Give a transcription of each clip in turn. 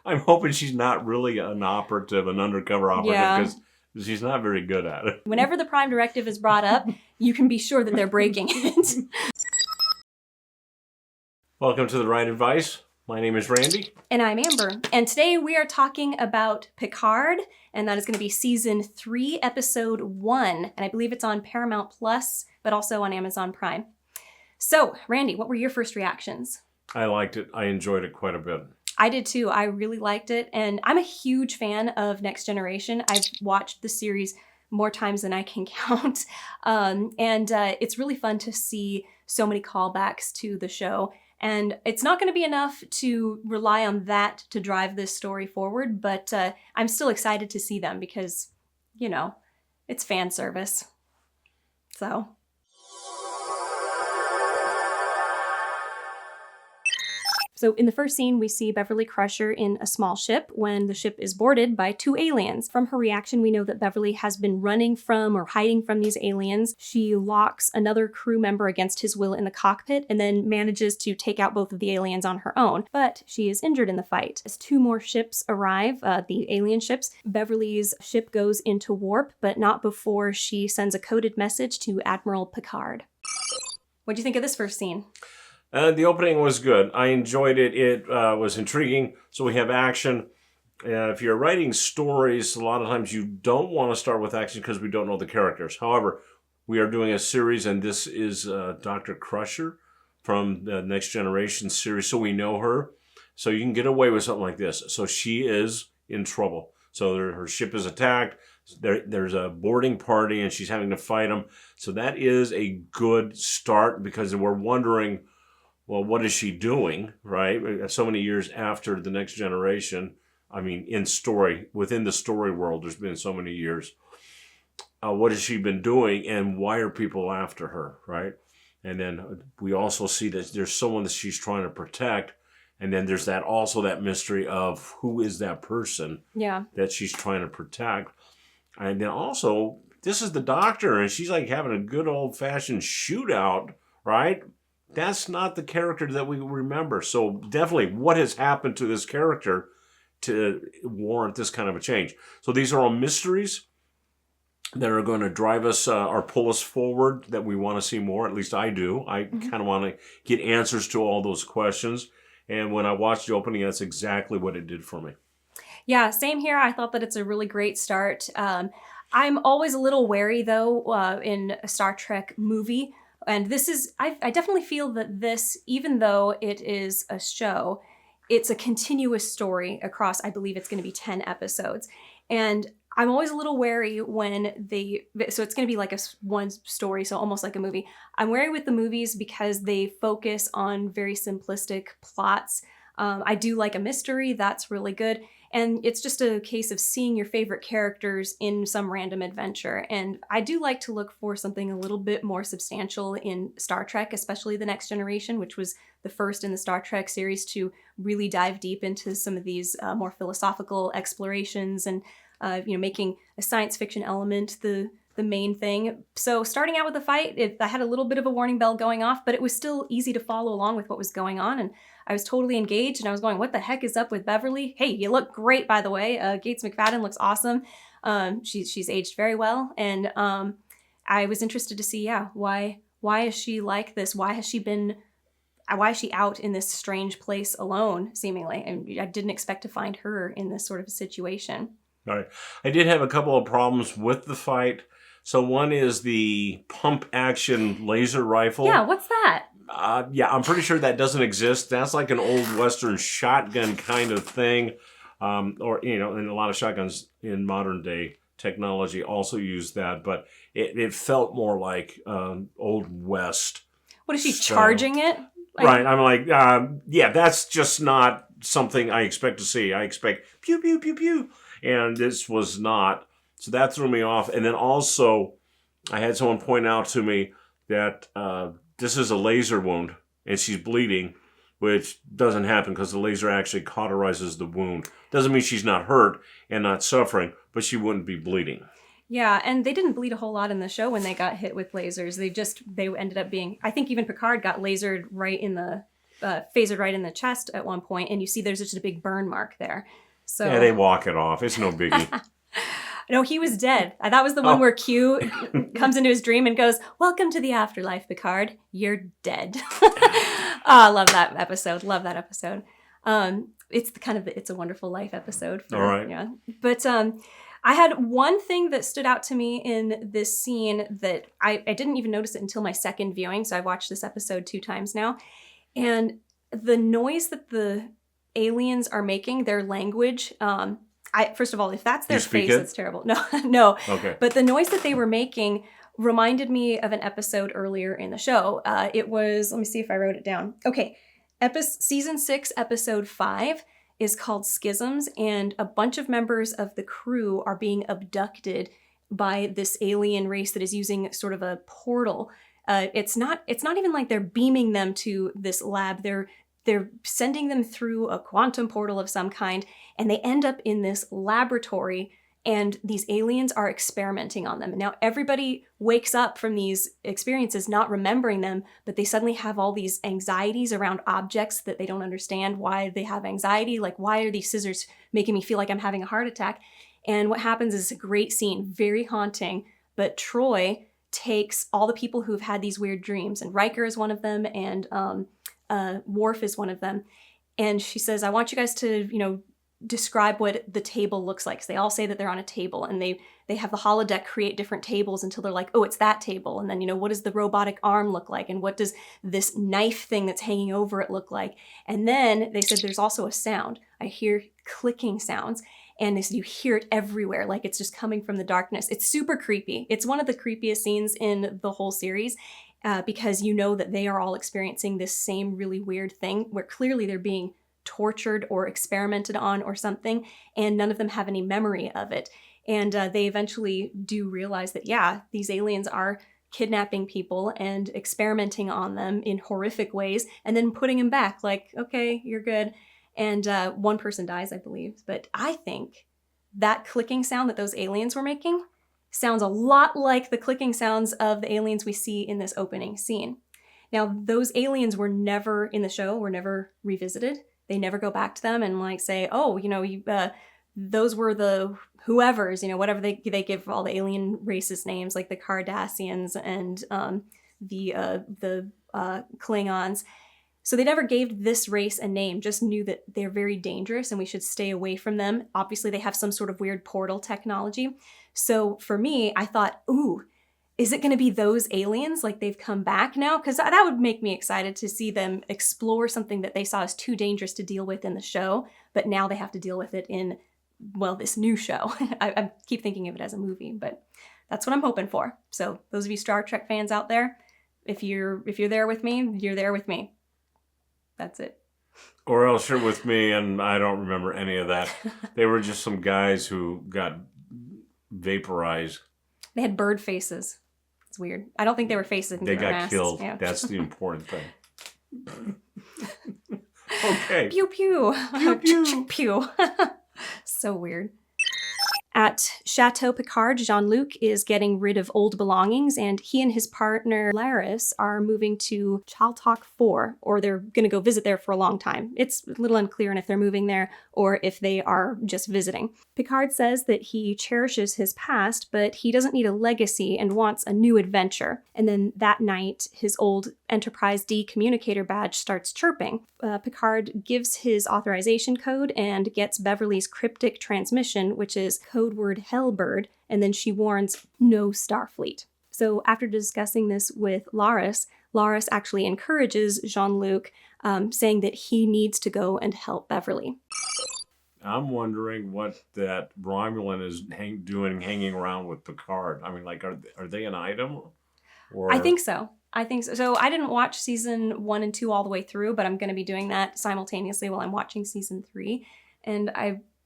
I'm hoping she's not really an undercover operative, because she's not very good at it. Whenever the Prime Directive is brought up, you can be sure that they're breaking it. Welcome to The Right Advice. My name is Randy. And I'm Amber. And today we are talking about Picard, and that is going to be Season 3, Episode 1. And I believe it's on Paramount Plus, but also on Amazon Prime. So, Randy, what were your first reactions? I liked it. I enjoyed it quite a bit. I did too. I really liked it. And I'm a huge fan of Next Generation. I've watched the series more times than I can count. It's really fun to see so many callbacks to the show. And it's not going to be enough to rely on that to drive this story forward, but I'm still excited to see them because, you know, it's fan service. So... So in the first scene, we see Beverly Crusher in a small ship when the ship is boarded by two aliens. From her reaction, we know that Beverly has been running from or hiding from these aliens. She locks another crew member against his will in the cockpit and then manages to take out both of the aliens on her own. But she is injured in the fight. As two more ships arrive, the alien ships, Beverly's ship goes into warp, but not before she sends a coded message to Admiral Picard. What do you think of this first scene? The opening was good. I enjoyed it. It was intriguing. So we have action. If you're writing stories, a lot of times you don't want to start with action because we don't know the characters. However, we are doing a series, and this is Dr. Crusher from the Next Generation series, so we know her. So you can get away with something like this. So she is in trouble. So her ship is attacked. There's a boarding party, and she's having to fight them. So that is a good start because we're wondering... well, what is she doing, right? So many years after the Next Generation. I mean, within the story world, there's been so many years. What has she been doing, and why are people after her, right? And then we also see that there's someone that she's trying to protect, and then there's that mystery of who is that person that she's trying to protect. And then also, this is the doctor, and she's like having a good old-fashioned shootout, right? That's not the character that we remember. So definitely, what has happened to this character to warrant this kind of a change? So these are all mysteries that are going to drive us or pull us forward that we want to see more. At least I do. I kind of want to get answers to all those questions. And when I watched the opening, that's exactly what it did for me. Yeah, same here. I thought that it's a really great start. I'm always a little wary, though, in a Star Trek movie. And this is, I definitely feel that this, even though it is a show, it's a continuous story across, I believe it's going to be 10 episodes. And I'm always a little wary when so it's going to be like one story, so almost like a movie. I'm wary with the movies because they focus on very simplistic plots. I do like a mystery, that's really good. And it's just a case of seeing your favorite characters in some random adventure. And I do like to look for something a little bit more substantial in Star Trek, especially The Next Generation, which was the first in the Star Trek series to really dive deep into some of these more philosophical explorations and making a science fiction element the main thing. So starting out with the fight, I had a little bit of a warning bell going off, but it was still easy to follow along with what was going on. And I was totally engaged, and I was going, what the heck is up with Beverly? Hey, you look great, by the way. Gates McFadden looks awesome. She's aged very well. And I was interested to see, why is she like this? Why is she out in this strange place alone, seemingly? And I didn't expect to find her in this sort of a situation. All right. I did have a couple of problems with the fight. So one is the pump action laser rifle. Yeah, what's that? I'm pretty sure that doesn't exist. That's like an old Western shotgun kind of thing. And a lot of shotguns in modern day technology also use that. But it felt more like Old West. What is she charging it? Right. I'm like, that's just not something I expect to see. I expect pew, pew, pew, pew. And this was not. So that threw me off. And then also, I had someone point out to me that this is a laser wound, and she's bleeding, which doesn't happen because the laser actually cauterizes the wound. Doesn't mean she's not hurt and not suffering, but she wouldn't be bleeding. Yeah, and they didn't bleed a whole lot in the show when they got hit with lasers. They ended up being, I think even Picard got lasered right in the phasered right in the chest at one point, and you see there's just a big burn mark there. So Yeah, they walk it off. It's no biggie. no, he was dead. That was the one where Q comes into his dream and goes, "Welcome to the afterlife, Picard. You're dead." I love that episode. Love that episode. It's the kind of It's a Wonderful Life episode. All right. Yeah. But I had one thing that stood out to me in this scene that I didn't even notice it until my second viewing. So I've watched this episode 2 times now. And the noise that the aliens are making, their language, first of all, if that's their face, it's terrible. No. Okay. But the noise that they were making reminded me of an episode earlier in the show. It was, let me see if I wrote it down. Okay. Season 6, episode 5 is called Schisms, and a bunch of members of the crew are being abducted by this alien race that is using sort of a portal. It's not even like they're beaming them to this lab. They're sending them through a quantum portal of some kind, and they end up in this laboratory, and these aliens are experimenting on them. And now everybody wakes up from these experiences not remembering them, but they suddenly have all these anxieties around objects that they don't understand why they have anxiety. Like, why are these scissors making me feel like I'm having a heart attack? And what happens is a great scene, very haunting, but Troy takes all the people who've had these weird dreams, and Riker is one of them, and Worf is one of them. And she says, I want you guys to, describe what the table looks like. So they all say that they're on a table, and they have the holodeck create different tables until they're like, oh, it's that table. And then, what does the robotic arm look like? And what does this knife thing that's hanging over it look like? And then they said there's also a sound. I hear clicking sounds. And they said you hear it everywhere, like it's just coming from the darkness. It's super creepy. It's one of the creepiest scenes in the whole series, because that they are all experiencing this same really weird thing where clearly they're being tortured or experimented on or something, and none of them have any memory of it. And they eventually do realize that, yeah, these aliens are kidnapping people and experimenting on them in horrific ways, and then putting them back like, okay, you're good. And one person dies, I believe. But I think that clicking sound that those aliens were making sounds a lot like the clicking sounds of the aliens we see in this opening scene. Now, those aliens were never in the show, were never revisited. They never go back to them and say, oh, those were the whoever's, whatever they give all the alien races names, like the Cardassians and the Klingons. So they never gave this race a name, just knew that they're very dangerous and we should stay away from them. Obviously, they have some sort of weird portal technology. So for me, I thought, ooh, is it going to be those aliens? Like they've come back now? Because that would make me excited to see them explore something that they saw as too dangerous to deal with in the show, but now they have to deal with it in, this new show. I keep thinking of it as a movie, but that's what I'm hoping for. So those of you Star Trek fans out there, if you're there with me, you're there with me. That's it. Or else you're with me, and I don't remember any of that. They were just some guys who got vaporized. They had bird faces. It's weird. I don't think they were faces. They got killed. Yeah. That's the important thing. Okay. Pew pew. Pew pew. Pew. So weird. At Chateau Picard, Jean-Luc is getting rid of old belongings, and he and his partner Laris are moving to Chaltok 4, or they're going to go visit there for a long time. It's a little unclear on if they're moving there or if they are just visiting. Picard says that he cherishes his past, but he doesn't need a legacy and wants a new adventure. And then that night, his old Enterprise D communicator badge starts chirping. Picard gives his authorization code and gets Beverly's cryptic transmission, which is code word Hellbird, and then she warns, no Starfleet. So after discussing this with Laris actually encourages Jean-Luc, saying that he needs to go and help Beverly. I'm wondering what that Romulan is hanging around with Picard. I mean, are they an item? Or... I think so. So I didn't watch season 1 and 2 all the way through, but I'm going to be doing that simultaneously while I'm watching season 3. And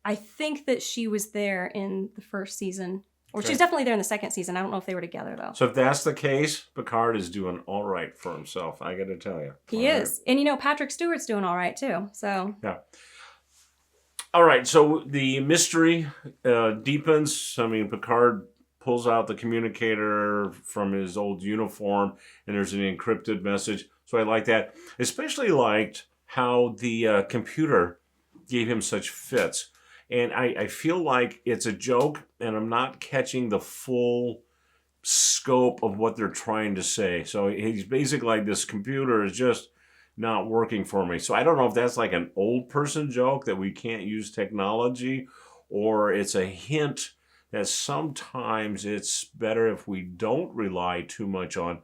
I think that she was there in the first season, or she's definitely there in the second season. I don't know if they were together, though. So if that's the case, Picard is doing all right for himself, I got to tell you. He is. And Patrick Stewart's doing all right, too. So yeah. All right, so the mystery deepens. I mean, Picard pulls out the communicator from his old uniform, and there's an encrypted message. So I like that. Especially liked how the computer gave him such fits. And I feel like it's a joke, and I'm not catching the full scope of what they're trying to say. So he's basically like, this computer is just not working for me. So I don't know if that's like an old person joke that we can't use technology, or it's a hint that sometimes it's better if we don't rely too much on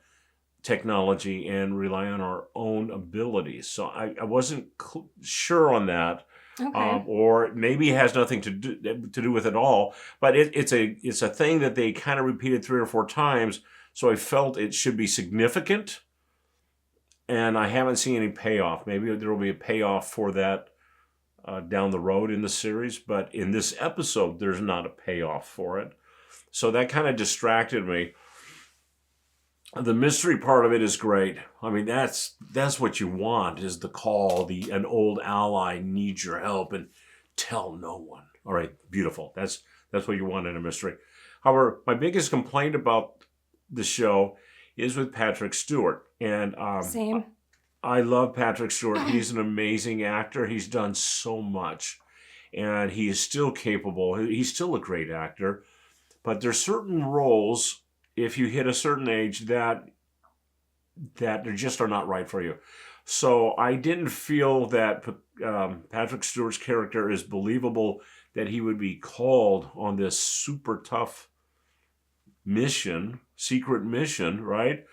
technology and rely on our own abilities. So I wasn't sure on that. Okay. Or maybe it has nothing to do with it all, but it's a thing that they kind of repeated 3 or 4 times. So I felt it should be significant, and I haven't seen any payoff. Maybe there will be a payoff for that down the road in the series, but in this episode, there's not a payoff for it. So that kind of distracted me. The mystery part of it is great. I mean, that's what you want, is the call, an old ally needs your help, and tell no one. All right, beautiful. That's what you want in a mystery. However, my biggest complaint about the show is with Patrick Stewart. And Same. I love Patrick Stewart. He's an amazing actor. He's done so much, and he is still capable. He's still a great actor. But there's certain roles, if you hit a certain age, that they just are not right for you. So I didn't feel that Patrick Stewart's character is believable, that he would be called on this super tough mission, secret mission, right?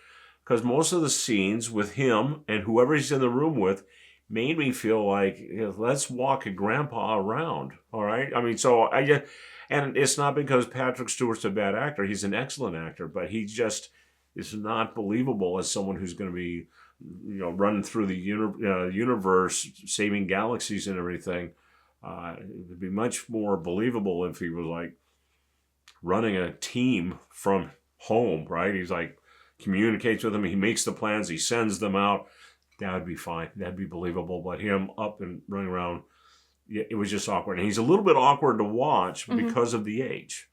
Because most of the scenes with him and whoever he's in the room with made me feel like, let's walk a grandpa around, all right? I mean, so I just... And it's not because Patrick Stewart's a bad actor. He's an excellent actor, but he just is not believable as someone who's going to be, running through the universe, saving galaxies and everything. It would be much more believable if he was like running a team from home, right? He's like, communicates with them, he makes the plans, he sends them out. That would be fine. That'd be believable. But him up and running around, it was just awkward. And he's a little bit awkward to watch because of the age.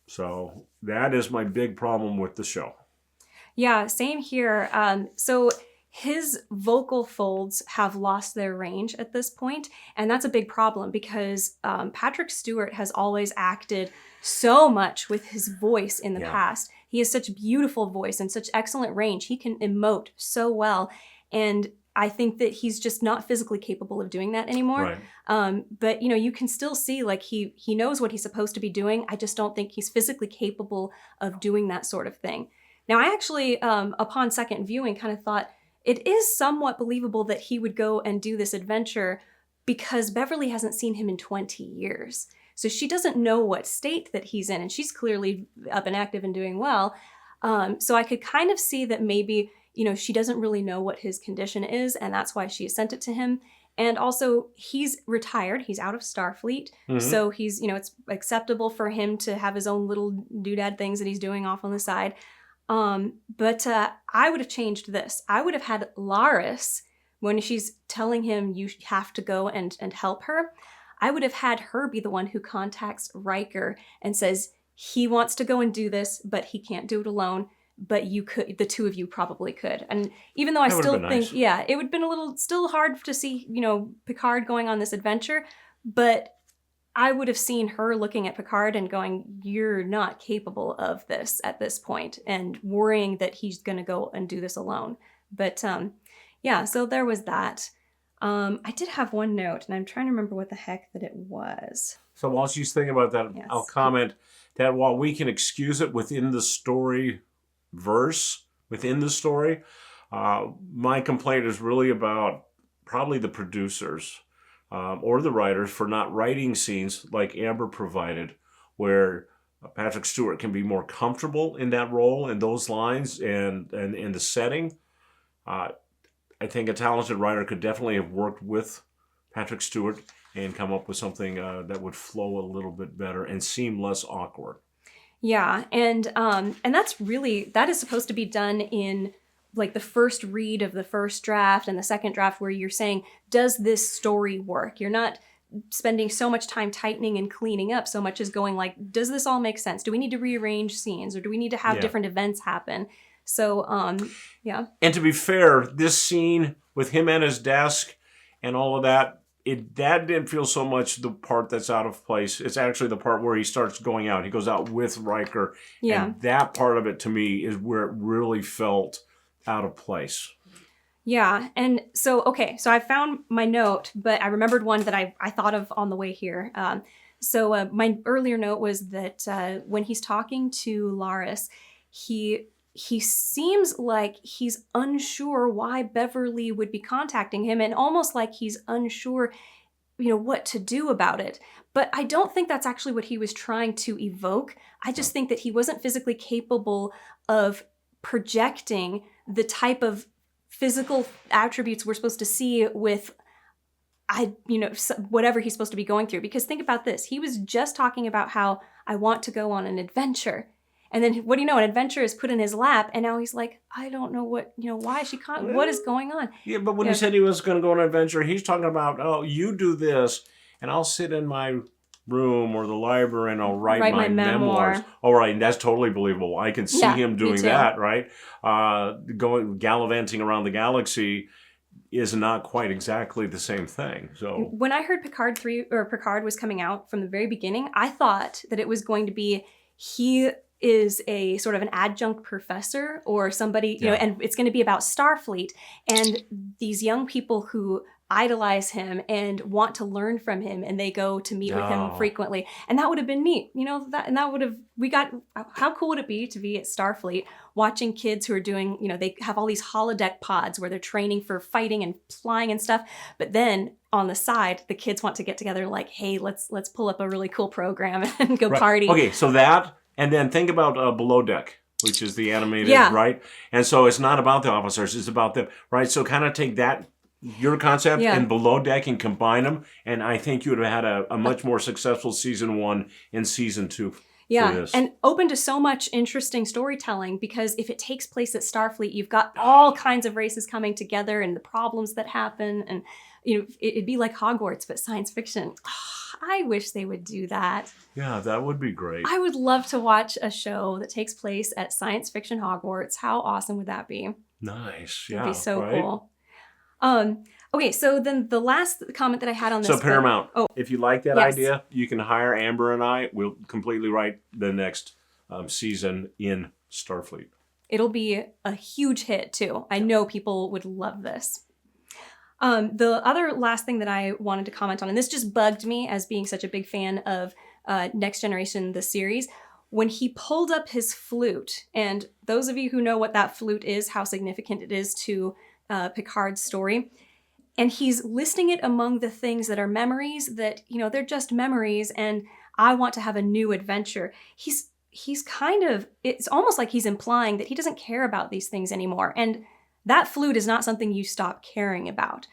So that is my big problem with the show. Yeah, same here. So his vocal folds have lost their range at this point, and that's a big problem because Patrick Stewart has always acted so much with his voice in the past. He has such beautiful voice and such excellent range. He can emote so well, and I think that he's just not physically capable of doing that anymore. Right. But you can still see like he knows what he's supposed to be doing. I just don't think he's physically capable of doing that sort of thing. Now, I actually, upon second viewing, kind of thought it is somewhat believable that he would go and do this adventure because Beverly hasn't seen him in 20 years. So she doesn't know what state that he's in, and she's clearly up and active and doing well. So I could kind of see that maybe, she doesn't really know what his condition is, and that's why she sent it to him. And also, he's retired. He's out of Starfleet. Mm-hmm. So he's, it's acceptable for him to have his own little doodad things that he's doing off on the side. But I would have changed this. I would have had Laris, when she's telling him you have to go and help her, I would have had her be the one who contacts Riker and says he wants to go and do this, but he can't do it alone. But you could, the two of you probably could. And even though I still think, nice. It would have been a little still hard to see, Picard going on this adventure, but I would have seen her looking at Picard and going, you're not capable of this at this point, and worrying that he's going to go and do this alone. But so there was that. I did have one note, and I'm trying to remember what the heck that it was. So while she's thinking about that, yes. I'll comment that while we can excuse it within the story verse, within the story, my complaint is really about probably the producers or the writers for not writing scenes like Amber provided, where Patrick Stewart can be more comfortable in that role and those lines and in the setting. I think a talented writer could definitely have worked with Patrick Stewart and come up with something that would flow a little bit better and seem less awkward. Yeah, and that is supposed to be done in like the first read of the first draft and the second draft, where you're saying, does this story work? You're not spending so much time tightening and cleaning up so much as going like, does this all make sense? Do we need to rearrange scenes, or do we need to have different events happen? So, And to be fair, this scene with him at his desk and all of that. That didn't feel so much the part that's out of place. It's actually the part where he starts going out. He goes out with Riker. Yeah. And that part of it to me is where it really felt out of place. Yeah. And so, okay, so I found my note, but I remembered one that I thought of on the way here. So my earlier note was that when he's talking to Laris, he seems like he's unsure why Beverly would be contacting him, and almost like he's unsure, what to do about it. But I don't think that's actually what he was trying to evoke. I just think that he wasn't physically capable of projecting the type of physical attributes we're supposed to see with whatever he's supposed to be going through. Because think about this. He was just talking about how I want to go on an adventure. And then what do you know? An adventure is put in his lap, and now he's like, I don't know why is she what is going on? Yeah, but when he said he was going to go on an adventure, he's talking about, oh, you do this, and I'll sit in my room or the library and I'll write my memoirs. All right, and that's totally believable. I can see him doing that, right? Going gallivanting around the galaxy is not quite exactly the same thing. So when I heard Picard was coming out from the very beginning, I thought that it was going to be he is a sort of an adjunct professor or somebody, and it's going to be about Starfleet and these young people who idolize him and want to learn from him, and they go to meet with him frequently. And that would have been neat, how cool would it be to be at Starfleet watching kids who are doing, they have all these holodeck pods where they're training for fighting and flying and stuff. But then on the side, the kids want to get together like, hey, let's pull up a really cool program and go party. Okay, so that, and then think about Below Deck, which is the animated, right? And so it's not about the officers, it's about them, right? So kind of take that, your concept, and Below Deck and combine them, and I think you would have had a much more successful season 1 and season 2. Yeah, and open to so much interesting storytelling, because if it takes place at Starfleet, you've got all kinds of races coming together and the problems that happen, and it'd be like Hogwarts, but science fiction. I wish they would do that. Yeah, that would be great. I would love to watch a show that takes place at science fiction Hogwarts. How awesome would that be? Nice, yeah. It'd be so cool. Okay, so then the last comment that I had on this. So Paramount, if you like that idea, you can hire Amber and I. We'll completely write the next season in Starfleet. It'll be a huge hit too. I know people would love this. The other last thing that I wanted to comment on, and this just bugged me as being such a big fan of Next Generation, the series, when he pulled up his flute, and those of you who know what that flute is, how significant it is to Picard's story, and he's listing it among the things that are memories that, they're just memories, and I want to have a new adventure. He's kind of, it's almost like he's implying that he doesn't care about these things anymore. And that flute is not something you stop caring about.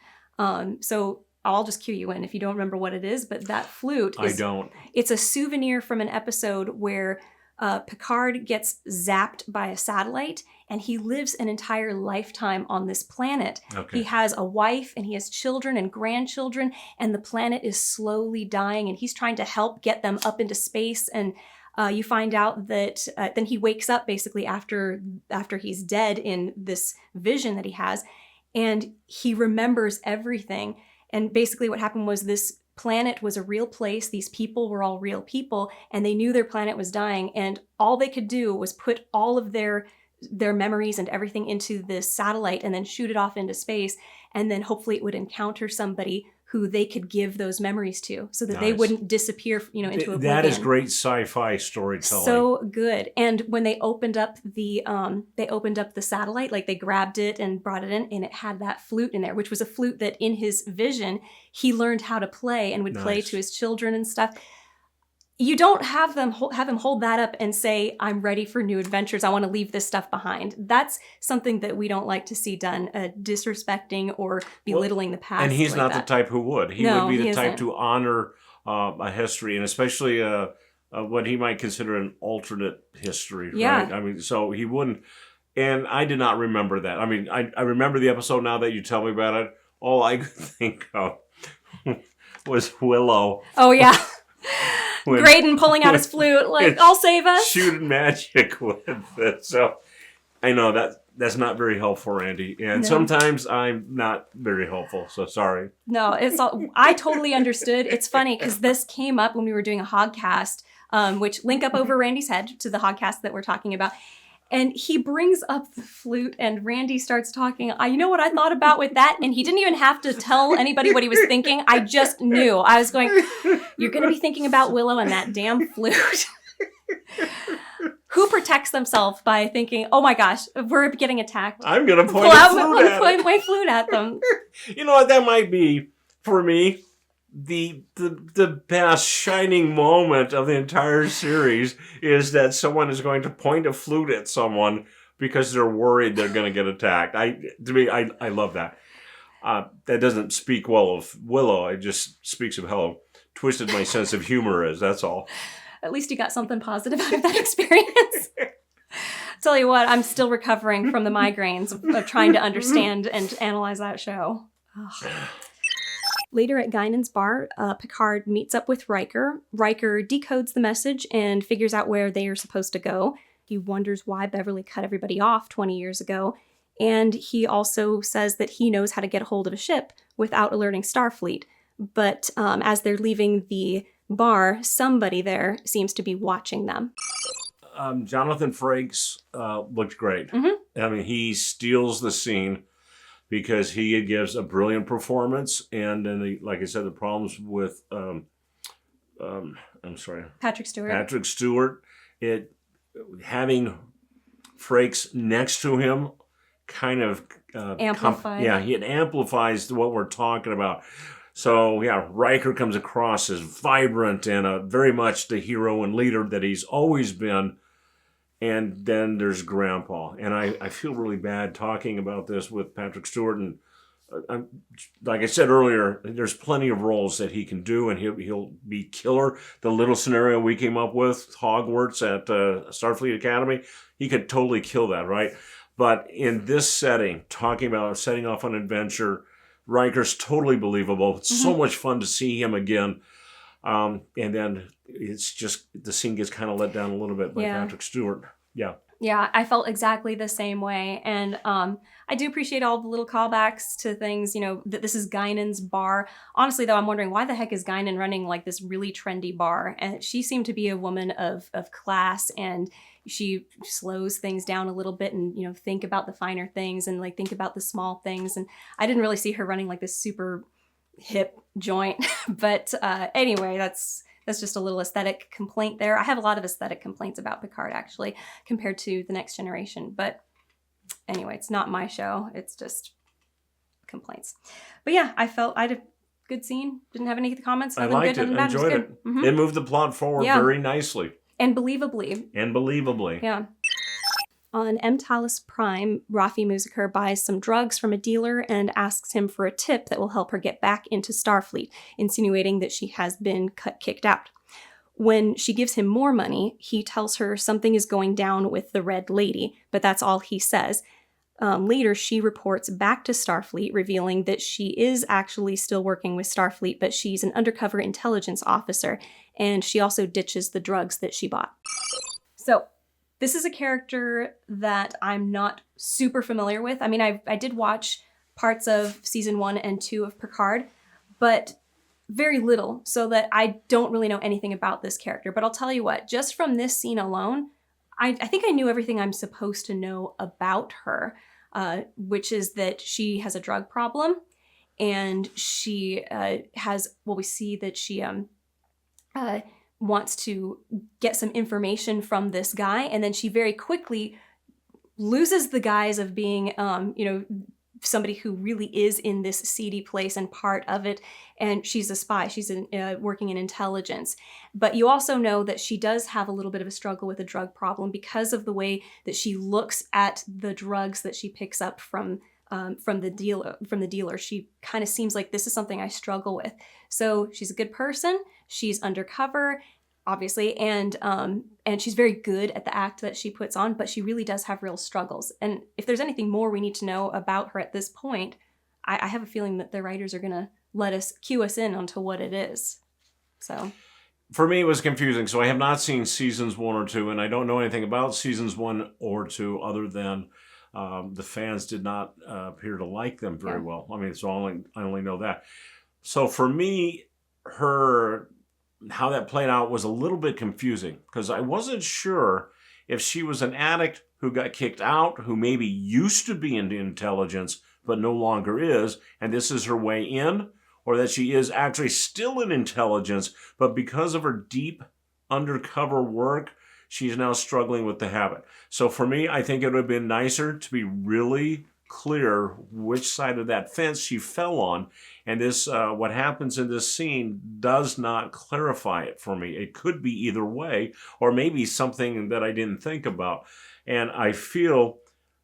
So I'll just cue you in if you don't remember what it is, but that flute is... I don't. It's a souvenir from an episode where Picard gets zapped by a satellite, and he lives an entire lifetime on this planet. Okay. He has a wife, and he has children and grandchildren, and the planet is slowly dying, and he's trying to help get them up into space. And you find out that then he wakes up basically after he's dead in this vision that he has, and he remembers everything. And basically what happened was this planet was a real place. These people were all real people, and they knew their planet was dying, and all they could do was put all of their memories and everything into this satellite and then shoot it off into space, and then hopefully it would encounter somebody who they could give those memories to, so that they wouldn't disappear, into oblivion. That is great sci-fi storytelling. So good. And when they opened up the satellite, like they grabbed it and brought it in, and it had that flute in there, which was a flute that in his vision he learned how to play and would play to his children and stuff. You don't have him hold that up and say, I'm ready for new adventures. I want to leave this stuff behind. That's something that we don't like to see done, disrespecting or belittling the past. And he's like not that. The type who would. He would be the type to honor a history, and especially what he might consider an alternate history. Yeah. Right? I mean, so he wouldn't. And I did not remember that. I mean, I remember the episode now that you tell me about it. All I could think of was Willow. Oh, yeah. Graydon pulling out his flute, like, I'll save us. Shooting magic with it. So I know that That's not very helpful, Randy. And No. sometimes I'm not very helpful, so sorry. No, it's all, I totally understood. It's funny because this came up when we were doing a Hogcast, which link up over Randy's head to the Hogcast that we're talking about. And he brings up the flute and Randy starts talking. You know what I thought about with that? And he didn't even have to tell anybody what he was thinking. I just knew. I was going, you're going to be thinking about Willow and that damn flute. Who protects themselves by thinking, oh my gosh, we're getting attacked. I'm going to point my flute at them. You know what? That might be, for me, the best shining moment of the entire series is that someone is going to point a flute at someone because they're worried they're going to get attacked. I love that. That doesn't speak well of Willow. It just speaks of how twisted my sense of humor is. That's all. At least you got something positive out of that experience. Tell you what, I'm still recovering from the migraines of trying to understand and analyze that show. Ugh. Later at Guinan's bar, Picard meets up with Riker. Riker decodes the message and figures out where they are supposed to go. He wonders why Beverly cut everybody off 20 years ago. And he also says that he knows how to get a hold of a ship without alerting Starfleet. But as they're leaving the bar, somebody there seems to be watching them. Jonathan Frakes looked great. Mm-hmm. I mean, he steals the scene because he gives a brilliant performance. And then, like I said, the problems with, Patrick Stewart. Patrick Stewart, having Frakes next to him kind of amplified. It amplifies what we're talking about. So, yeah, Riker comes across as vibrant and very much the hero and leader that he's always been. And then there's Grandpa. And I feel really bad talking about this with Patrick Stewart. And like I said earlier, there's plenty of roles that he can do, and he'll be killer. The little scenario we came up with, Hogwarts at Starfleet Academy, he could totally kill that, right? But in this setting, talking about setting off on an adventure, Riker's totally believable. It's so much fun to see him again. And then it's just, the scene gets kind of let down a little bit by Patrick Stewart. Yeah. Yeah, I felt exactly the same way. And I do appreciate all the little callbacks to things, that this is Guinan's bar. Honestly, though, I'm wondering why the heck is Guinan running like this really trendy bar? And she seemed to be a woman of class, and she slows things down a little bit and, think about the finer things and like think about the small things. And I didn't really see her running like this super hip joint. But anyway, that's just a little aesthetic complaint there. I have a lot of aesthetic complaints about Picard, actually, compared to The Next Generation. But anyway, it's not my show. It's just complaints. But yeah, I had a good scene. Didn't have any comments. I liked it. Enjoyed it. Mm-hmm. It moved the plot forward very nicely. And believably. Yeah. On Talos Prime, Rafi Musiker buys some drugs from a dealer and asks him for a tip that will help her get back into Starfleet, insinuating that she has been kicked out. When she gives him more money, he tells her something is going down with the Red Lady, but that's all he says. Later, she reports back to Starfleet, revealing that she is actually still working with Starfleet, but she's an undercover intelligence officer, and she also ditches the drugs that she bought. So, this is a character that I'm not super familiar with. I mean, I did watch parts of season 1 and 2 of Picard, but very little, so that I don't really know anything about this character. But I'll tell you what, just from this scene alone, I think I knew everything I'm supposed to know about her, which is that she has a drug problem, and she we see that she wants to get some information from this guy, and then she very quickly loses the guise of being, somebody who really is in this seedy place and part of it, and she's a spy. She's working in intelligence. But you also know that she does have a little bit of a struggle with a drug problem because of the way that she looks at the drugs that she picks up from the dealer. She kind of seems like, this is something I struggle with. So she's a good person. She's undercover, obviously, and she's very good at the act that she puts on, but she really does have real struggles. And if there's anything more we need to know about her at this point, I have a feeling that the writers are going to cue us in onto what it is. So, for me, it was confusing. So I have not seen seasons 1 or 2, and I don't know anything about seasons 1 or 2 other than The fans did not appear to like them very well. I mean, I only know that. So for me, how that played out was a little bit confusing because I wasn't sure if she was an addict who got kicked out, who maybe used to be into intelligence but no longer is, and this is her way in, or that she is actually still in intelligence, but because of her deep undercover work, she's now struggling with the habit. So for me, I think it would have been nicer to be really clear which side of that fence she fell on. And this, what happens in this scene does not clarify it for me. It could be either way, or maybe something that I didn't think about. And I feel,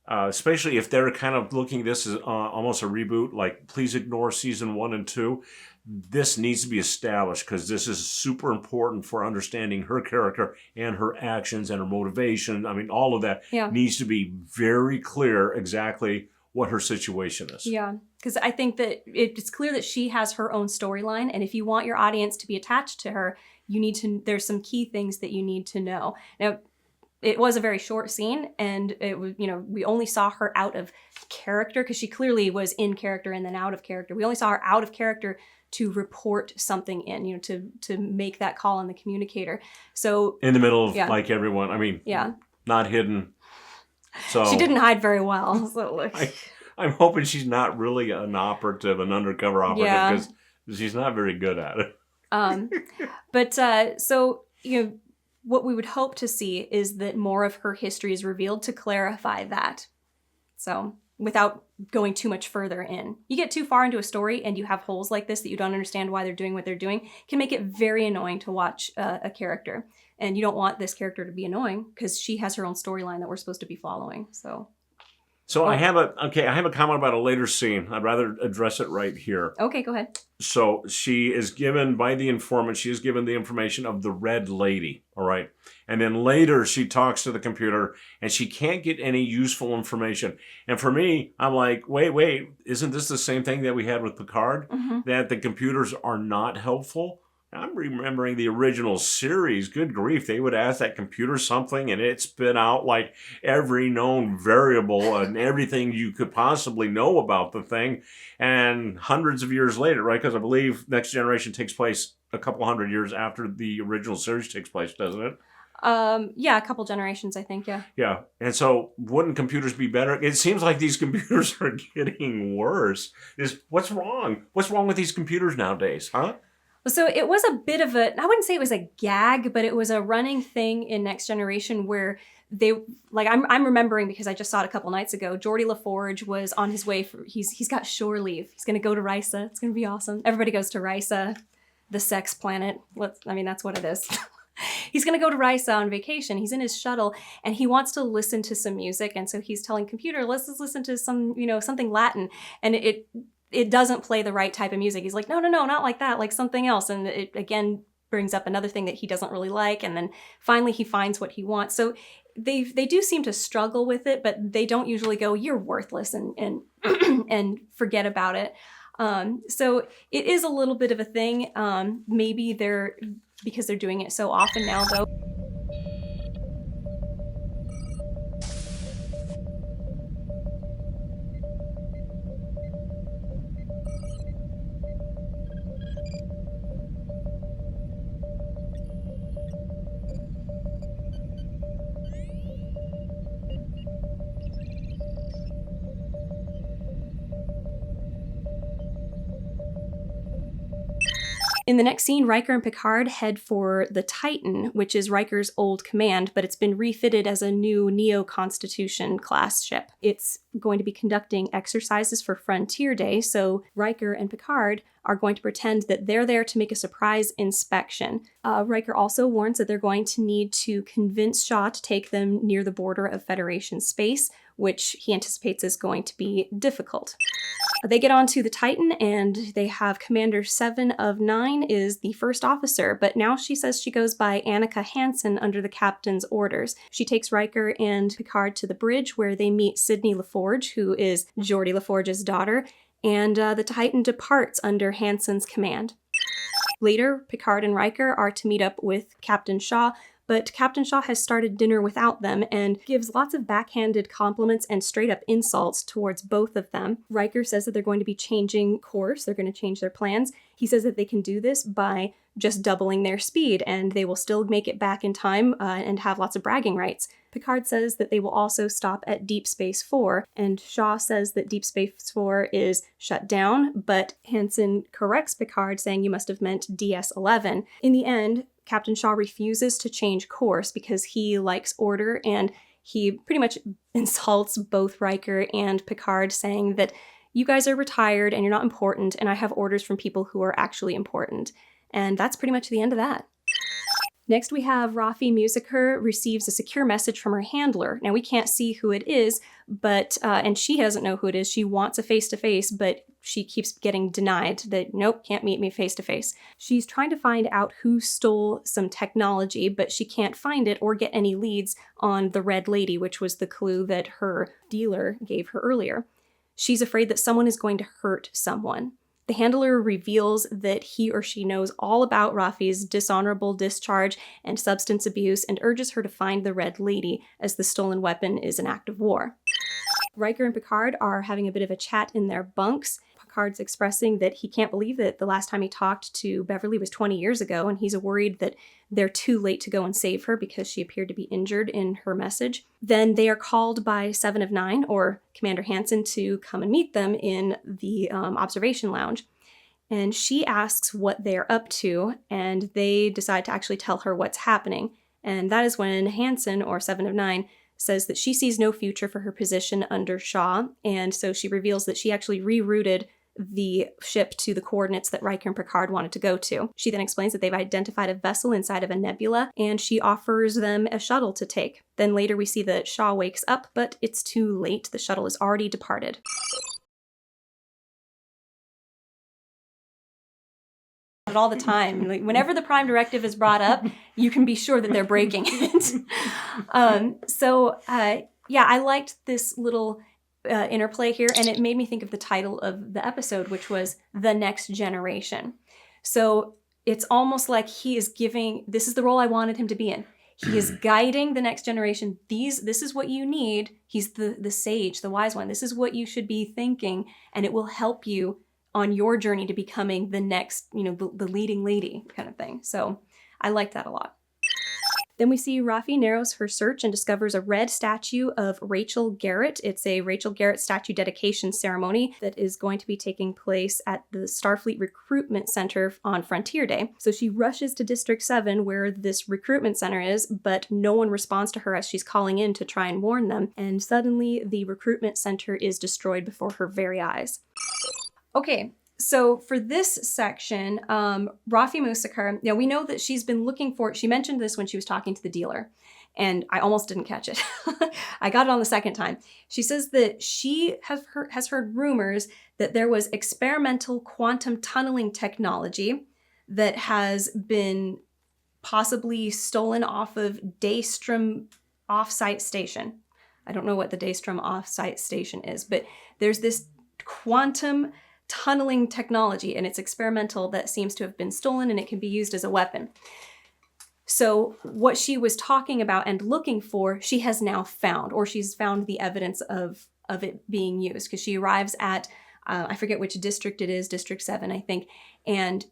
especially if they're kind of looking at this as almost a reboot, like please ignore season 1 and 2. This needs to be established because this is super important for understanding her character and her actions and her motivation. I mean, all of that needs to be very clear exactly what her situation is. Yeah, because I think that it's clear that she has her own storyline, and if you want your audience to be attached to her, there's some key things that you need to know. Now, it was a very short scene, and it was, we only saw her out of character because she clearly was in character and then out of character. We only saw her out of character to report something in, to make that call on the communicator. So in the middle of like everyone, I mean, not hidden. So she didn't hide very well. So I'm hoping she's not really an undercover operative, because she's not very good at it. So what we would hope to see is that more of her history is revealed to clarify that. So without going too much further in. You get too far into a story and you have holes like this that you don't understand why they're doing what they're doing, it can make it very annoying to watch a character. And you don't want this character to be annoying because she has her own storyline that we're supposed to be following. So I have a comment about a later scene. I'd rather address it right here. Okay, go ahead. So she is given, by the informant, she is given the information of the Red Lady, all right? And then later she talks to the computer and she can't get any useful information. And for me, I'm like, wait, isn't this the same thing that we had with Picard? Mm-hmm. That the computers are not helpful? I'm remembering the original series. Good grief, they would ask that computer something and it spit out like every known variable and everything you could possibly know about the thing. And hundreds of years later, right? Because I believe Next Generation takes place a couple hundred years after the original series takes place, doesn't it? A couple generations, I think, yeah. Yeah, and so wouldn't computers be better? It seems like these computers are getting worse. What's wrong? What's wrong with these computers nowadays, huh? So it was a bit of I wouldn't say it was a gag, but it was a running thing in Next Generation where they, I'm remembering because I just saw it a couple nights ago, Geordi LaForge was on his way he's got shore leave. He's going to go to Risa. It's going to be awesome. Everybody goes to Risa, the sex planet. That's what it is. He's going to go to Risa on vacation. He's in his shuttle and he wants to listen to some music. And so he's telling computer, let's just listen to some, something Latin. And it doesn't play the right type of music. He's like, no, not like that, like something else. And it again brings up another thing that he doesn't really like. And then finally he finds what he wants. So they do seem to struggle with it, but they don't usually go, you're worthless and and forget about it. So it is a little bit of a thing. Maybe because they're doing it so often now though. In the next scene, Riker and Picard head for the Titan, which is Riker's old command, but it's been refitted as a new Neo-Constitution class ship. It's going to be conducting exercises for Frontier Day, so Riker and Picard are going to pretend that they're there to make a surprise inspection. Riker also warns that they're going to need to convince Shaw to take them near the border of Federation space, which he anticipates is going to be difficult. They get onto the Titan and they have Commander 7 of 9 is the first officer, but now she says she goes by Annika Hansen under the captain's orders. She takes Riker and Picard to the bridge where they meet Sydney LaForge, who is Geordi LaForge's daughter, and the Titan departs under Hansen's command. Later, Picard and Riker are to meet up with Captain Shaw, But Captain Shaw has started dinner without them and gives lots of backhanded compliments and straight up insults towards both of them. Riker says that they're going to be changing course, they're going to change their plans. He says that they can do this by just doubling their speed and they will still make it back in time and have lots of bragging rights. Picard says that they will also stop at Deep Space 4, and Shaw says that Deep Space 4 is shut down, but Hansen corrects Picard, saying you must have meant DS-11. In the end, Captain Shaw refuses to change course because he likes order, and he pretty much insults both Riker and Picard, saying that you guys are retired and you're not important, and I have orders from people who are actually important. And that's pretty much the end of that. Next, we have Rafi Musiker receives a secure message from her handler. Now, we can't see who it is, but and she doesn't know who it is. She wants a face-to-face, but she keeps getting denied that, nope, can't meet me face-to-face. She's trying to find out who stole some technology, but she can't find it or get any leads on the Red Lady, which was the clue that her dealer gave her earlier. She's afraid that someone is going to hurt someone. The handler reveals that he or she knows all about Rafi's dishonorable discharge and substance abuse and urges her to find the Red Lady, as the stolen weapon is an act of war. Riker and Picard are having a bit of a chat in their bunks. Picard's expressing that he can't believe that the last time he talked to Beverly was 20 years ago, and he's worried that they're too late to go and save her because she appeared to be injured in her message. Then they are called by 7 of 9, or Commander Hansen, to come and meet them in the observation lounge. And she asks what they're up to, and they decide to actually tell her what's happening. And that is when Hansen, or 7 of 9, says that she sees no future for her position under Shaw, and so she reveals that she actually rerouted the ship to the coordinates that Riker and Picard wanted to go to. She then explains that they've identified a vessel inside of a nebula, and she offers them a shuttle to take. Then later we see that Shaw wakes up, but it's too late. The shuttle is already departed. All the time. Like, whenever the Prime Directive is brought up, you can be sure that they're breaking it. Yeah, I liked this little interplay here, and it made me think of the title of the episode, which was The Next Generation. So it's almost like he is giving, this is the role I wanted him to be in. He is guiding the next generation. This is what you need. He's the sage, the wise one. This is what you should be thinking, and it will help you on your journey to becoming the next, the leading lady kind of thing. So I like that a lot. Then we see Rafi narrows her search and discovers a red statue of Rachel Garrett. It's a Rachel Garrett statue dedication ceremony that is going to be taking place at the Starfleet Recruitment Center on Frontier Day. So she rushes to District 7 where this recruitment center is, but no one responds to her as she's calling in to try and warn them. And suddenly the recruitment center is destroyed before her very eyes. Okay, so for this section, Rafi Musiker, we know that she's been looking for, she mentioned this when she was talking to the dealer, and I almost didn't catch it. I got it on the second time. She says that she has heard rumors that there was experimental quantum tunneling technology that has been possibly stolen off of Daystrom Offsite Station. I don't know what the Daystrom Offsite Station is, but there's this quantum tunneling technology, and it's experimental, that seems to have been stolen, and it can be used as a weapon. So what she was talking about and looking for, she has now found, or she's found the evidence of it being used, because she arrives at, I forget which district it is, District 7, I think, and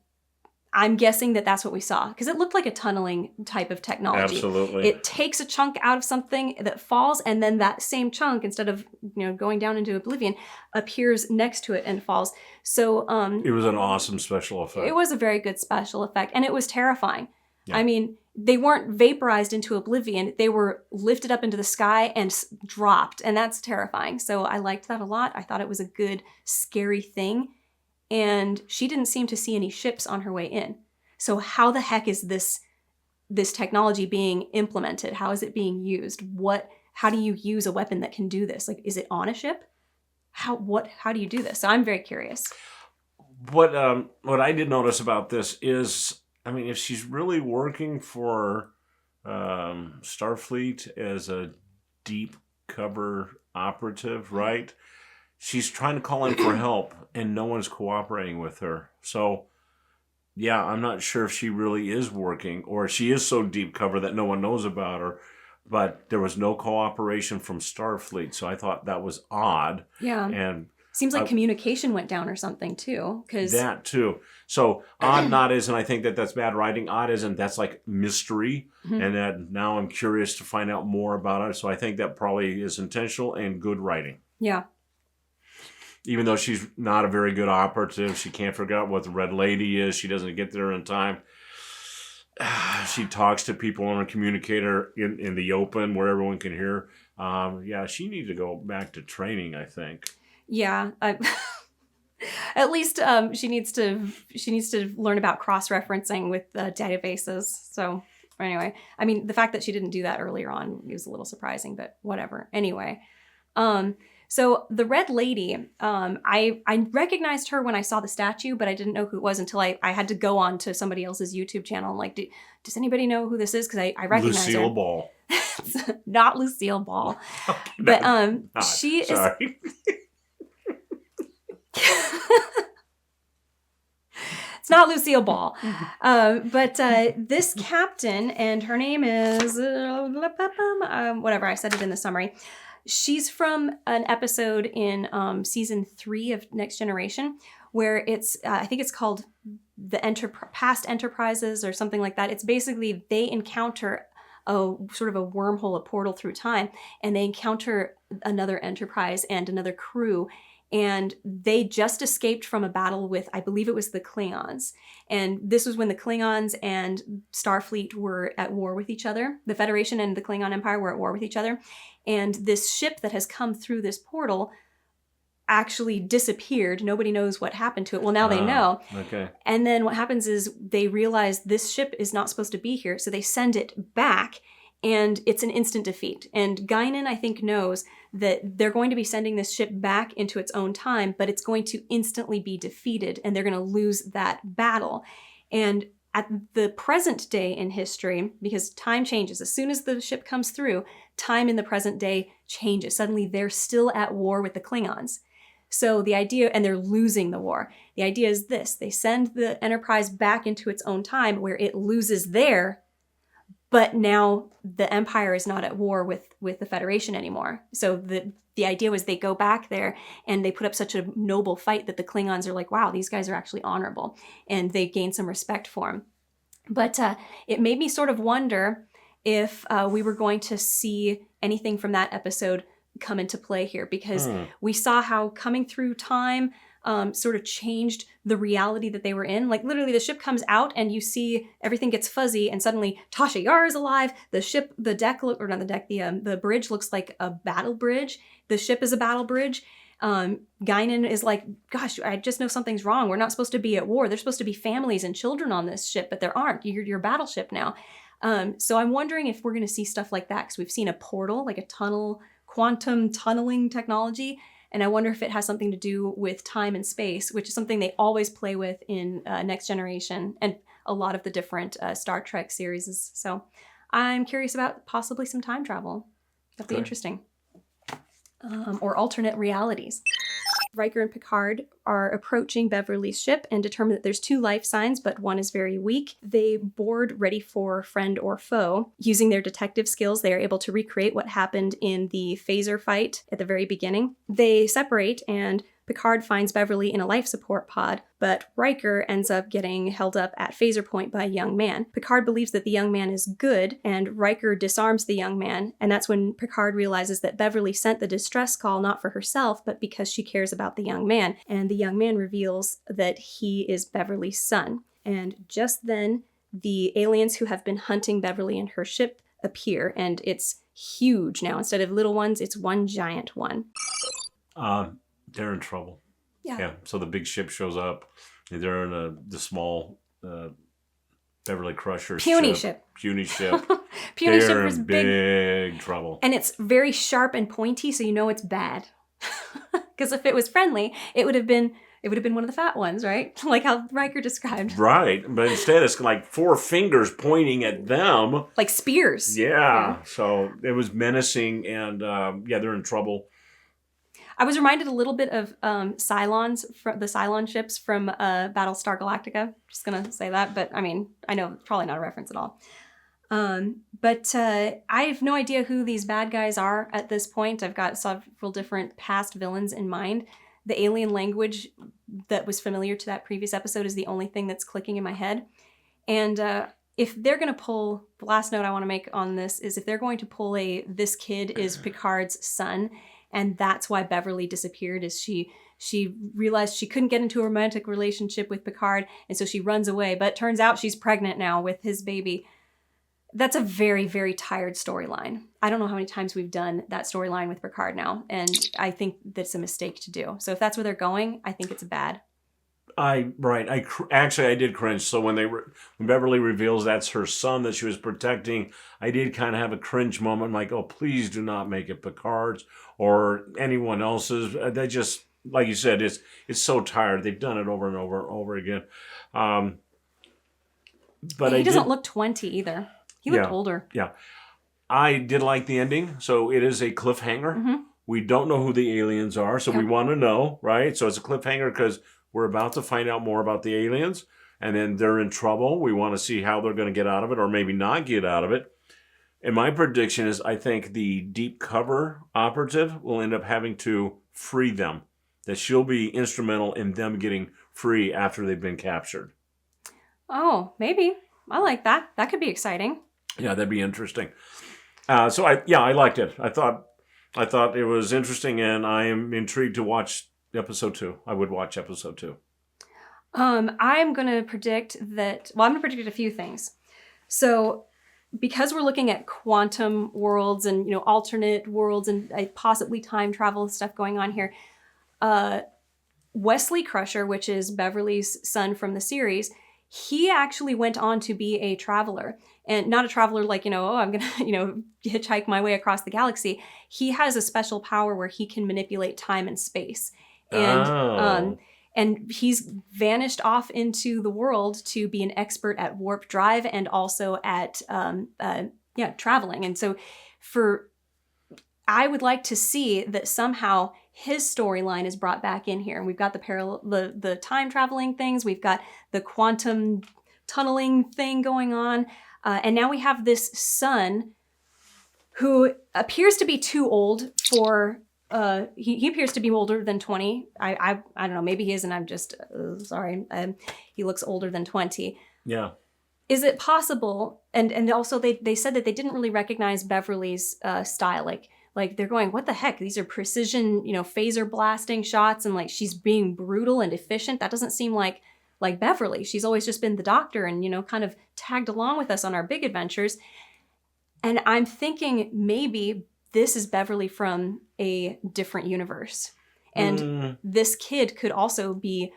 I'm guessing that that's what we saw, because it looked like a tunneling type of technology. Absolutely. It takes a chunk out of something that falls, and then that same chunk, instead of going down into oblivion, appears next to it and falls. So it was an awesome special effect. It was a very good special effect, and it was terrifying. Yeah. I mean, they weren't vaporized into oblivion. They were lifted up into the sky and dropped, and that's terrifying. So I liked that a lot. I thought it was a good, scary thing. And she didn't seem to see any ships on her way in. So how the heck is this technology being implemented? How is it being used? How do you use a weapon that can do this? Like, is it on a ship? How do you do this? So I'm very curious. What I did notice about this is, if she's really working for Starfleet as a deep cover operative, right? She's trying to call in for help, and no one's cooperating with her. So yeah, I'm not sure if she really is working or she is so deep cover that no one knows about her. But there was no cooperation from Starfleet, so I thought that was odd. Yeah. And Seems like communication went down or something too. that too. So odd not isn't. I think that's bad writing. Odd isn't. That's like mystery, and that now I'm curious to find out more about it. So I think that probably is intentional and good writing. Yeah. Even though she's not a very good operative, she can't figure out what the Red Lady is. She doesn't get there in time. She talks to people on a communicator in the open where everyone can hear. Yeah, she needs to go back to training, I think. Yeah. At least she needs to learn about cross-referencing with databases. So anyway, I mean, the fact that she didn't do that earlier on was a little surprising, but whatever. Anyway, so the Red Lady, I recognized her when I saw the statue, but I didn't know who it was until I had to go on to somebody else's YouTube channel. And like, does anybody know who this is? Because I recognize Lucille her. Ball. Not Lucille Ball. No, But she is... sorry. It's not Lucille Ball. But this captain, and her name is... whatever, I said it in the summary. She's from an episode in season 3 of Next Generation, where it's, I think it's called the Past Enterprises or something like that. It's basically they encounter a sort of a wormhole, a portal through time, and they encounter another Enterprise and another crew, and they just escaped from a battle with, I believe it was the Klingons. And this was when the Klingons and Starfleet were at war with each other. The Federation and the Klingon Empire were at war with each other. And this ship that has come through this portal actually disappeared. Nobody knows what happened to it. Well, now they know. Okay. And then what happens is they realize this ship is not supposed to be here, so they send it back, and it's an instant defeat. And Guinan, I think, knows that they're going to be sending this ship back into its own time, but it's going to instantly be defeated, and they're going to lose that battle. And at the present day in history, because time changes, as soon as the ship comes through, time in the present day changes. Suddenly they're still at war with the Klingons. So the idea, and they're losing the war. The idea is this: they send the Enterprise back into its own time where it loses there, but now the Empire is not at war with the Federation anymore. So the idea was they go back there and they put up such a noble fight that the Klingons are like, wow, these guys are actually honorable. And they gain some respect for them. But it made me sort of wonder if we were going to see anything from that episode come into play here, because we saw how coming through time sort of changed the reality that they were in. Like literally the ship comes out and you see everything gets fuzzy and suddenly Tasha Yar is alive. The bridge looks like a battle bridge. The ship is a battle bridge. Guinan is like, gosh, I just know something's wrong. We're not supposed to be at war. There's supposed to be families and children on this ship, but there aren't. You're a battleship now. So I'm wondering if we're going to see stuff like that, because we've seen a portal, like a tunnel, quantum tunneling technology. And I wonder if it has something to do with time and space, which is something they always play with in Next Generation and a lot of the different Star Trek series. So I'm curious about possibly some time travel. That'd be interesting. Or alternate realities. Riker and Picard are approaching Beverly's ship and determine that there's 2 life signs, but one is very weak. They board ready for friend or foe. Using their detective skills, they are able to recreate what happened in the phaser fight at the very beginning. They separate, and Picard finds Beverly in a life support pod, but Riker ends up getting held up at phaser point by a young man. Picard believes that the young man is good, and Riker disarms the young man, and that's when Picard realizes that Beverly sent the distress call not for herself, but because she cares about the young man, and the young man reveals that he is Beverly's son. And just then, the aliens who have been hunting Beverly and her ship appear, and it's huge now. Instead of little ones, it's one giant one. They're in trouble. Yeah. So the big ship shows up. And they're in the small Beverly Crusher Puny ship. Puny ship. Puny they're ship was in big trouble. And it's very sharp and pointy, so you know it's bad. Because if it was friendly, it would have been one of the fat ones, right? Like how Riker described. Right. But instead it's like 4 fingers pointing at them. Like spears. Yeah. So it was menacing, and they're in trouble. I was reminded a little bit of Cylons, the Cylon ships from Battlestar Galactica. Just gonna say that, but I mean, I know it's probably not a reference at all. But I have no idea who these bad guys are at this point. I've got several different past villains in mind. The alien language that was familiar to that previous episode is the only thing that's clicking in my head. And if they're going to pull, the last note I want to make on this is if they're going to pull this kid is Picard's son, and that's why Beverly disappeared, is she realized she couldn't get into a romantic relationship with Picard, and so she runs away. But turns out she's pregnant now with his baby. That's a very, very tired storyline. I don't know how many times we've done that storyline with Picard now, and I think that's a mistake to do. So if that's where they're going, I think it's bad. I did cringe. So when Beverly reveals that's her son that she was protecting, I did kind of have a cringe moment. I'm like, oh, please do not make it Picard's or anyone else's. They just, like you said, it's so tired. They've done it over and over and over again. But he doesn't look 20 either. He looked older. Yeah. I did like the ending. So it is a cliffhanger. Mm-hmm. We don't know who the aliens are, so we want to know, right? So it's a cliffhanger because we're about to find out more about the aliens, and then they're in trouble. We want to see how they're going to get out of it or maybe not get out of it. And my prediction is I think the deep cover operative will end up having to free them, that she'll be instrumental in them getting free after they've been captured. Oh, maybe. I like that. That could be exciting. Yeah, that'd be interesting. So I liked it. I thought it was interesting, and I am intrigued to watch episode 2. I would watch episode 2. I'm going to predict that, I'm going to predict a few things. So because we're looking at quantum worlds and, alternate worlds and possibly time travel stuff going on here, Wesley Crusher, which is Beverly's son from the series, he actually went on to be a traveler. And not a traveler like, I'm going to, hitchhike my way across the galaxy. He has a special power where he can manipulate time and space. And and he's vanished off into the world to be an expert at warp drive and also at traveling. And so I would like to see that somehow his storyline is brought back in here. And we've got the time traveling things. We've got the quantum tunneling thing going on. And now we have this son who appears to be too old for, he appears to be older than 20. I don't know, maybe he is, and I'm just, sorry. He looks older than 20. Yeah. Is it possible, and also they said that they didn't really recognize Beverly's style, like they're going, what the heck? These are precision, phaser blasting shots, and like she's being brutal and efficient. That doesn't seem like Beverly. She's always just been the doctor and, kind of tagged along with us on our big adventures. And I'm thinking maybe this is Beverly from a different universe. And this kid could also be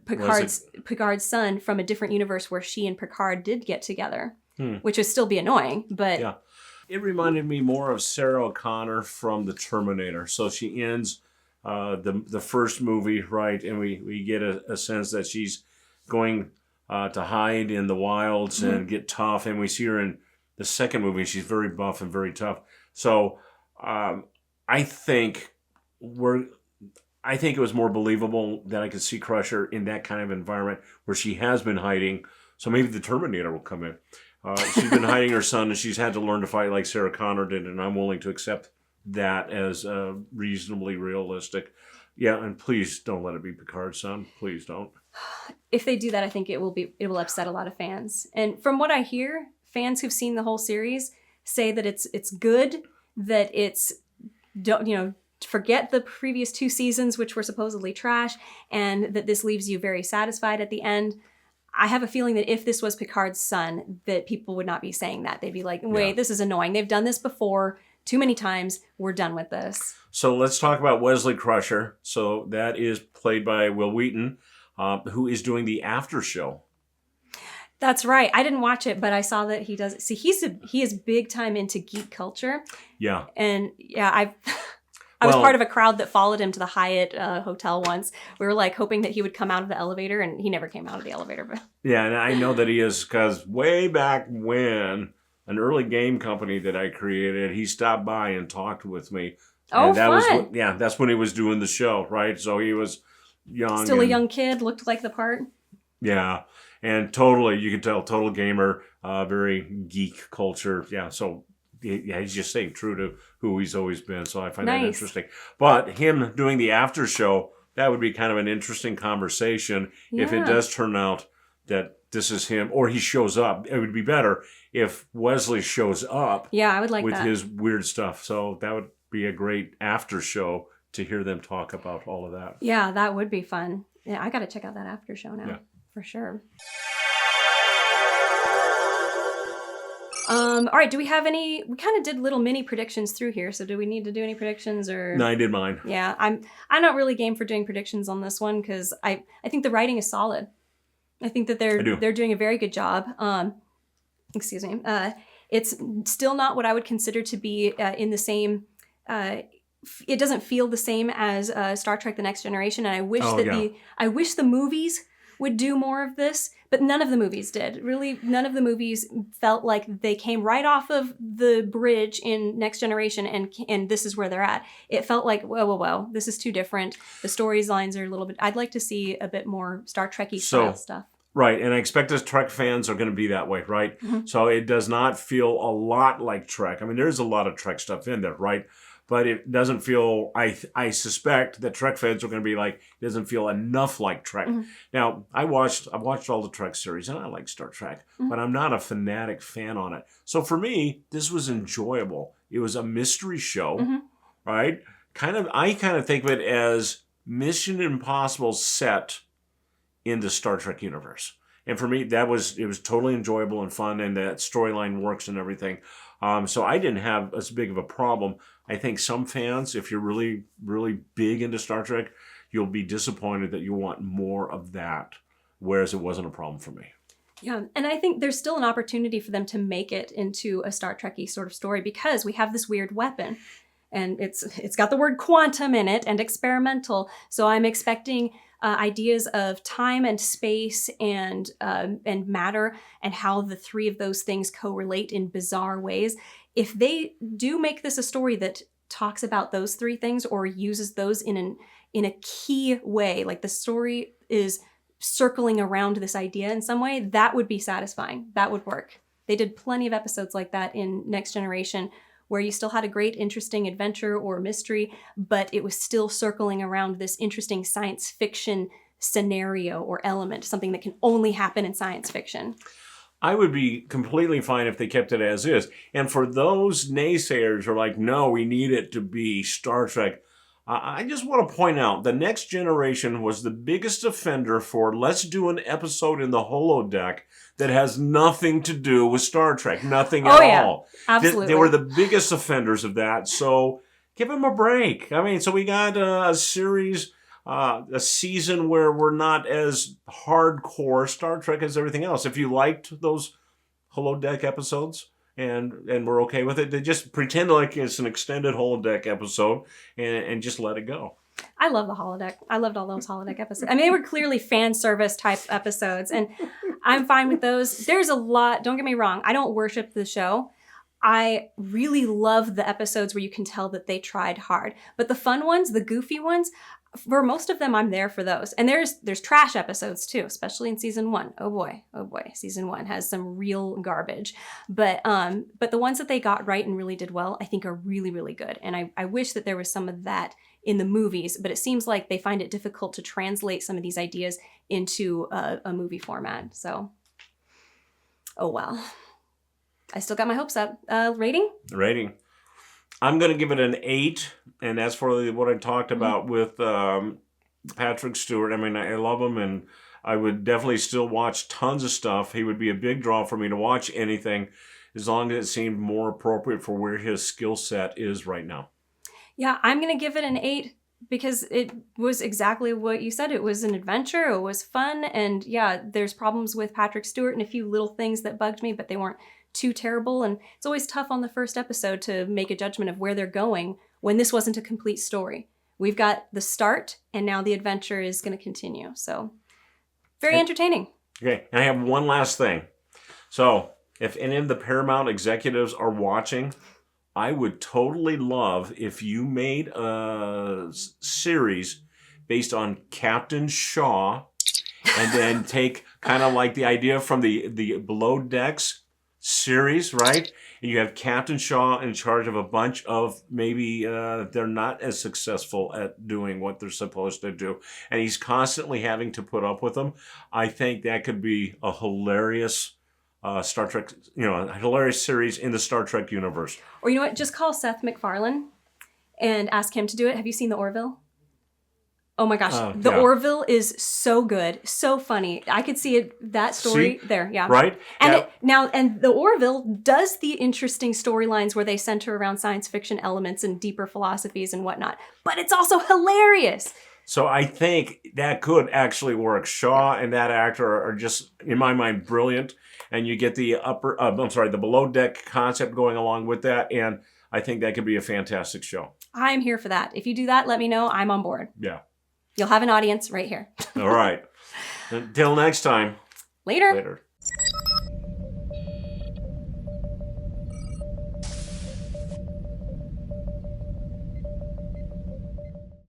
Picard's son from a different universe where she and Picard did get together, which would still be annoying, but... Yeah. It reminded me more of Sarah O'Connor from The Terminator. So she ends the first movie, right, and we get a sense that she's going to hide in the wilds and get tough, and we see her in the second movie. She's very buff and very tough. So I think it was more believable that I could see Crusher in that kind of environment where she has been hiding. So maybe the Terminator will come in. She's been hiding her son, and she's had to learn to fight like Sarah Connor did, and I'm willing to accept that as reasonably realistic. Yeah, and please don't let it be Picard's son. Please don't. If they do that, I think it will upset a lot of fans. And from what I hear, fans who've seen the whole series say that it's good, that forget the previous 2 seasons, which were supposedly trash, and that this leaves you very satisfied at the end. I have a feeling that if this was Picard's son, that people would not be saying that. They'd be like, wait, This is annoying. They've done this before too many times. We're done with this. So let's talk about Wesley Crusher. So that is played by Will Wheaton, who is doing the after show. That's right. I didn't watch it, but I saw that he does. See, he is big time into geek culture. Yeah. And yeah, I was part of a crowd that followed him to the Hyatt hotel once. We were like hoping that he would come out of the elevator, and he never came out of the elevator. But yeah, and I know that he is, because way back when, an early game company that I created, he stopped by and talked with me Oh, and that was fun. that's when he was doing the show, right? So he was young, Still a young kid, looked like the part. yeah, and totally, you could tell, total gamer, very geek culture. Yeah, so yeah, he's just staying true to who he's always been. So I find that Nice. interesting. But him doing the after show, that would be kind of an interesting conversation if it Yeah. does turn out that this is him, or he shows up. It would be better if Wesley shows up Yeah, I would like with that. his weird stuff. So that would be a great after show to hear them talk about all of that. Yeah, that would be fun. Yeah, I got to check out that after show now. Yeah. For sure. All right, do we have any, we kind of did little mini predictions through here, so do we need to do any predictions or? No, I did mine. Yeah, I'm not really game for doing predictions on this one because I think the writing is solid. I think that they're doing a very good job. Excuse me. It's still not what I would consider to be in the same. It doesn't feel the same as Star Trek: The Next Generation, and I wish I wish the movies would do more of this, but none of the movies did. Really, none of the movies felt like they came right off of the bridge in Next Generation and this is where they're at. It felt like, whoa, this is too different. The storylines are a little bit. I'd like to see a bit more Star Trek-y style stuff. Right, and I expect us Trek fans are going to be that way, right? Mm-hmm. So it does not feel a lot like Trek. I mean, there's a lot of Trek stuff in there, right? But it doesn't feel, I suspect that Trek fans are going to be like, it doesn't feel enough like Trek. Mm-hmm. Now, I've watched all the Trek series, and I like Star Trek, but I'm not a fanatic fan on it. So for me, this was enjoyable. It was a mystery show, right? I kind of think of it as Mission Impossible set in the Star Trek universe. And for me, it was totally enjoyable and fun, and that storyline works and everything. So I didn't have as big of a problem. I think some fans, if you're really, really big into Star Trek, you'll be disappointed that you want more of that, whereas it wasn't a problem for me. Yeah, and I think there's still an opportunity for them to make it into a Star Trek-y sort of story because we have this weird weapon. And it's got the word quantum in it and experimental. So I'm expecting ideas of time and space and matter and how the three of those things correlate in bizarre ways. If they do make this a story that talks about those three things or uses those in a key way, like the story is circling around this idea in some way, that would be satisfying. That would work. They did plenty of episodes like that in Next Generation, where you still had a great, interesting adventure or mystery, but it was still circling around this interesting science fiction scenario or element, something that can only happen in science fiction. I would be completely fine if they kept it as is. And for those naysayers who are like, no, we need it to be Star Trek, I just want to point out the Next Generation was the biggest offender for let's do an episode in the holodeck that has nothing to do with Star Trek, nothing at all. Absolutely. They were the biggest offenders of that, so give them a break. I mean, so we got a series, a season where we're not as hardcore Star Trek as everything else. If you liked those holodeck episodes, and we're okay with it, they just pretend like it's an extended holodeck episode and just let it go. I love the holodeck. I loved all those holodeck episodes. I mean, they were clearly fan service type episodes, and I'm fine with those. There's a lot, don't get me wrong, I don't worship the show. I really love the episodes where you can tell that they tried hard. But the fun ones, the goofy ones, for most of them, I'm there for those. And there's trash episodes too, especially in season 1. Oh boy. Season 1 has some real garbage. But the ones that they got right and really did well, I think are really, really good. And I wish that there was some of that in the movies, but it seems like they find it difficult to translate some of these ideas into a movie format. So, oh well. I still got my hopes up. Rating? I'm going to give it an 8, and that's for what I talked about with Patrick Stewart. I mean, I love him, and I would definitely still watch tons of stuff. He would be a big draw for me to watch anything as long as it seemed more appropriate for where his skill set is right now. Yeah, I'm going to give it an 8 because it was exactly what you said. It was an adventure. It was fun. And yeah, there's problems with Patrick Stewart and a few little things that bugged me, but they weren't too terrible. And it's always tough on the first episode to make a judgment of where they're going when this wasn't a complete story. We've got the start, and now the adventure is going to continue. So very entertaining. Okay, and I have one last thing. So if any of the Paramount executives are watching, I would totally love if you made a series based on Captain Shaw, and then take kind of like the idea from the Below Decks series, right? And you have Captain Shaw in charge of a bunch of maybe they're not as successful at doing what they're supposed to do, and he's constantly having to put up with them. I think that could be a hilarious Star Trek, a hilarious series in the Star Trek universe. Or you know what? Just call Seth MacFarlane and ask him to do it. Have you seen The Orville? Oh my gosh. The Orville is so good, so funny. I could see it, that story there. Yeah. Right. And and The Orville does the interesting storylines where they center around science fiction elements and deeper philosophies and whatnot. But it's also hilarious. So I think that could actually work. Shaw and that actor are just, in my mind, brilliant. And you get the the Below Deck concept going along with that. And I think that could be a fantastic show. I'm here for that. If you do that, let me know. I'm on board. Yeah. You'll have an audience right here. All right. Until next time. Later. Later.